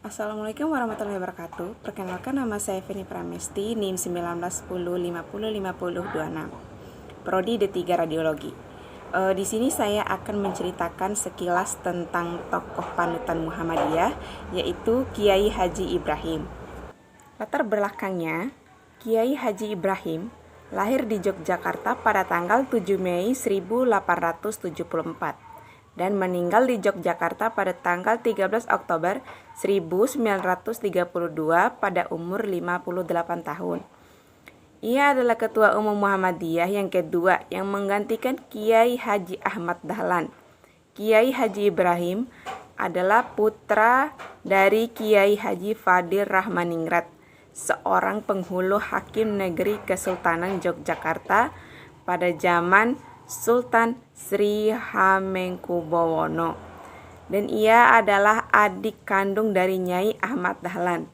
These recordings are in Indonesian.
Assalamualaikum warahmatullahi wabarakatuh. Perkenalkan, nama saya Feni Pramesti, NIM 1910505026, Prodi D3 Radiologi. Di sini saya akan menceritakan sekilas tentang tokoh panutan Muhammadiyah, yaitu Kiai Haji Ibrahim. Latar belakangnya, Kiai Haji Ibrahim lahir di Yogyakarta pada tanggal 7 Mei 1874 dan meninggal di Yogyakarta pada tanggal 13 Oktober 1932 pada umur 58 tahun. Ia adalah Ketua Umum Muhammadiyah yang kedua yang menggantikan Kiai Haji Ahmad Dahlan. Kiai Haji Ibrahim adalah putra dari Kiai Haji Fadil Rahmaningrat, seorang penghulu hakim negeri Kesultanan Yogyakarta pada zaman Sultan Sri Hamengkubuwono, dan ia adalah adik kandung dari Nyai Ahmad Dahlan.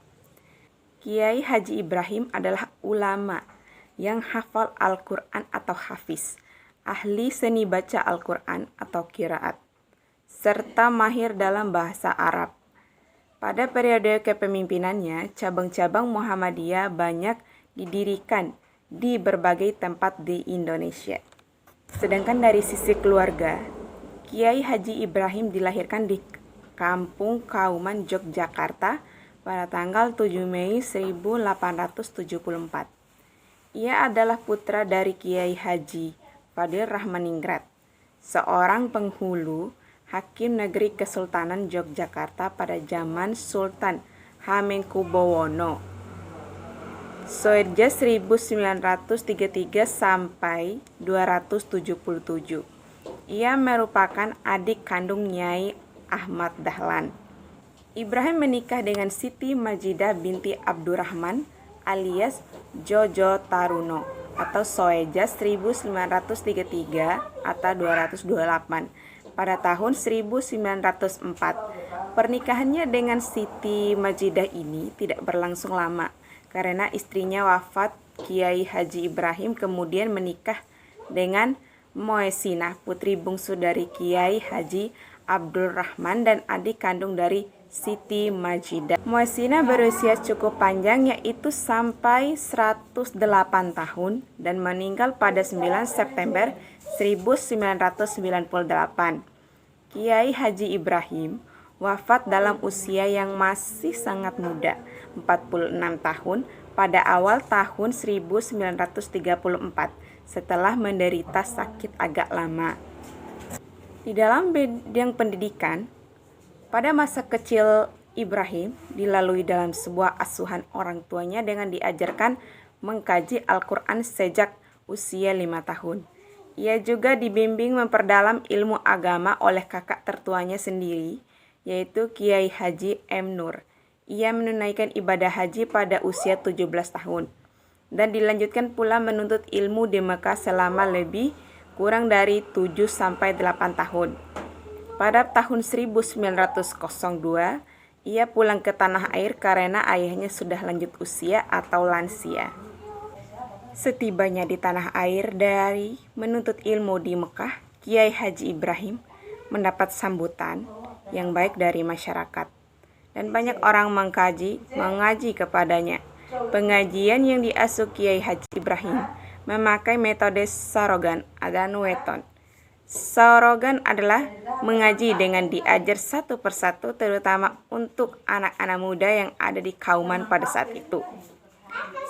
Kiai Haji Ibrahim adalah ulama yang hafal Al-Quran atau hafiz, ahli seni baca Al-Quran atau qiraat, serta mahir dalam bahasa Arab. Pada periode kepemimpinannya, cabang-cabang Muhammadiyah banyak didirikan di berbagai tempat di Indonesia. Sedangkan dari sisi keluarga, Kiai Haji Ibrahim dilahirkan di Kampung Kauman, Yogyakarta pada tanggal 7 Mei 1874. Ia adalah putra dari Kiai Haji Fadil Rahmaningrat, seorang penghulu hakim negeri Kesultanan Yogyakarta pada zaman Sultan Hamengkubuwono Soerja 1933 sampai 277. Ia merupakan adik kandung Nyai Ahmad Dahlan. Ibrahim menikah dengan Siti Majidah binti Abdurrahman alias Jojo Taruno atau Soerja 1933 atau 228 pada tahun 1904. Pernikahannya dengan Siti Majidah ini tidak berlangsung lama karena istrinya wafat. Kiai Haji Ibrahim kemudian menikah dengan Moesinah, putri bungsu dari Kiai Haji Abdul Rahman dan adik kandung dari Siti Majidah. Moesinah berusia cukup panjang, yaitu sampai 108 tahun dan meninggal pada 9 September 1998. Kiai Haji Ibrahim wafat dalam usia yang masih sangat muda, 46 tahun, pada awal tahun 1934 setelah menderita sakit agak lama. Di dalam bidang pendidikan, pada masa kecil Ibrahim dilalui dalam sebuah asuhan orang tuanya dengan diajarkan mengkaji Al-Quran sejak usia 5 tahun. Ia juga dibimbing memperdalam ilmu agama oleh kakak tertuanya sendiri, yaitu Kiai Haji M. Nur. Ia menunaikan ibadah haji pada usia 17 tahun dan dilanjutkan pula menuntut ilmu di Mekah selama lebih kurang dari 7-8 tahun. Pada tahun 1902, ia pulang ke tanah air karena ayahnya sudah lanjut usia atau lansia. Setibanya di tanah air dari menuntut ilmu di Mekah, Kiai Haji Ibrahim mendapat sambutan yang baik dari masyarakat dan banyak orang mengaji kepadanya. Pengajian yang diasuh Kiai Haji Ibrahim memakai metode sarogan dan weton. Sarogan adalah mengaji dengan diajar satu persatu, terutama untuk anak-anak muda yang ada di Kauman pada saat itu.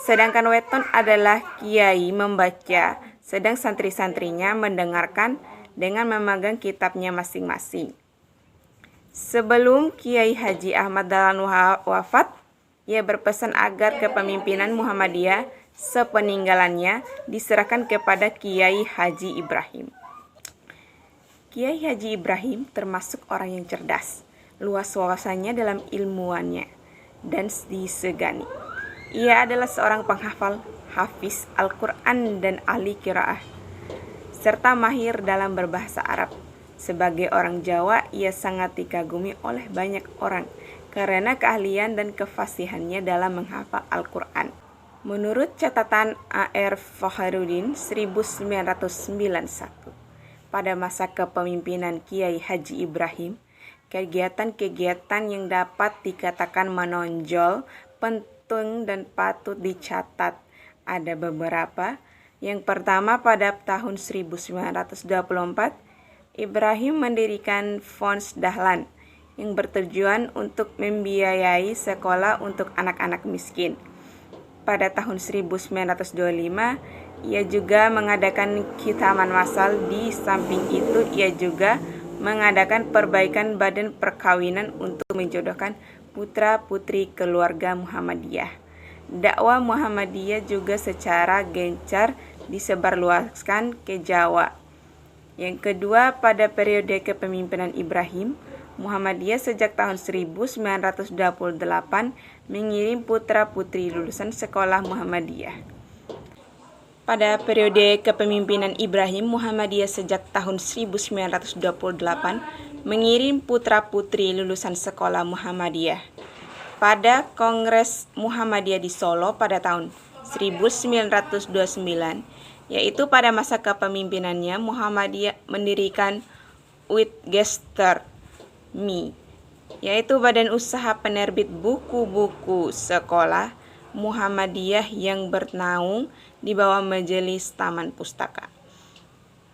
Sedangkan weton adalah kiai membaca, sedang santri-santrinya mendengarkan dengan memegang kitabnya masing-masing. Sebelum Kiai Haji Ahmad Dahlan wafat, ia berpesan agar kepemimpinan Muhammadiyah sepeninggalannya diserahkan kepada Kiai Haji Ibrahim. Kiai Haji Ibrahim termasuk orang yang cerdas, luas wawasannya dalam ilmuannya, dan disegani. Ia adalah seorang penghafal, hafiz Al-Quran dan ahli qiraah, serta mahir dalam berbahasa Arab. Sebagai orang Jawa, ia sangat dikagumi oleh banyak orang karena keahlian dan kefasihannya dalam menghafal Al-Quran. Menurut catatan A.R. Fakhrudin 1991, pada masa kepemimpinan Kiai Haji Ibrahim, kegiatan-kegiatan yang dapat dikatakan menonjol, penting dan patut dicatat. Ada beberapa. Yang pertama, pada tahun 1924, Ibrahim mendirikan Fons Dahlan yang bertujuan untuk membiayai sekolah untuk anak-anak miskin. Pada tahun 1925, ia juga mengadakan khitaman massal. Di samping itu, ia juga mengadakan perbaikan badan perkawinan untuk menjodohkan putra-putri keluarga Muhammadiyah. Dakwah Muhammadiyah juga secara gencar disebarluaskan ke Jawa. Yang kedua, pada periode kepemimpinan Ibrahim, Muhammadiyah sejak tahun 1928 mengirim putra-putri lulusan sekolah Muhammadiyah. Pada periode kepemimpinan Ibrahim, Muhammadiyah sejak tahun 1928 mengirim putra-putri lulusan sekolah Muhammadiyah. Pada Kongres Muhammadiyah di Solo pada tahun 1929, yaitu pada masa kepemimpinannya, Muhammadiyah mendirikan Uitgester Mi, yaitu badan usaha penerbit buku-buku sekolah Muhammadiyah yang bernaung di bawah Majelis Taman Pustaka.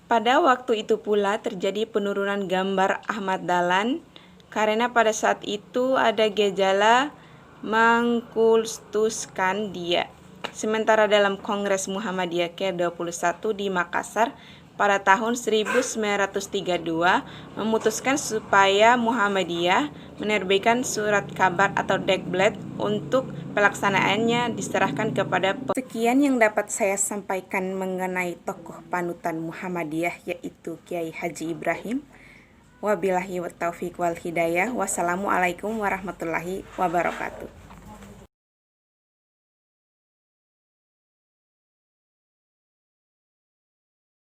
Pada waktu itu pula terjadi penurunan gambar Ahmad Dahlan karena pada saat itu ada gejala mengkultuskan dia. Sementara dalam Kongres Muhammadiyah ke-21 di Makassar pada tahun 1932 memutuskan supaya Muhammadiyah menerbitkan surat kabar atau dekblet untuk pelaksanaannya diserahkan kepada Sekian yang dapat saya sampaikan mengenai tokoh panutan Muhammadiyah, yaitu Kiai Haji Ibrahim. Wabillahi taufiq wal hidayah. Wassalamualaikum warahmatullahi wabarakatuh.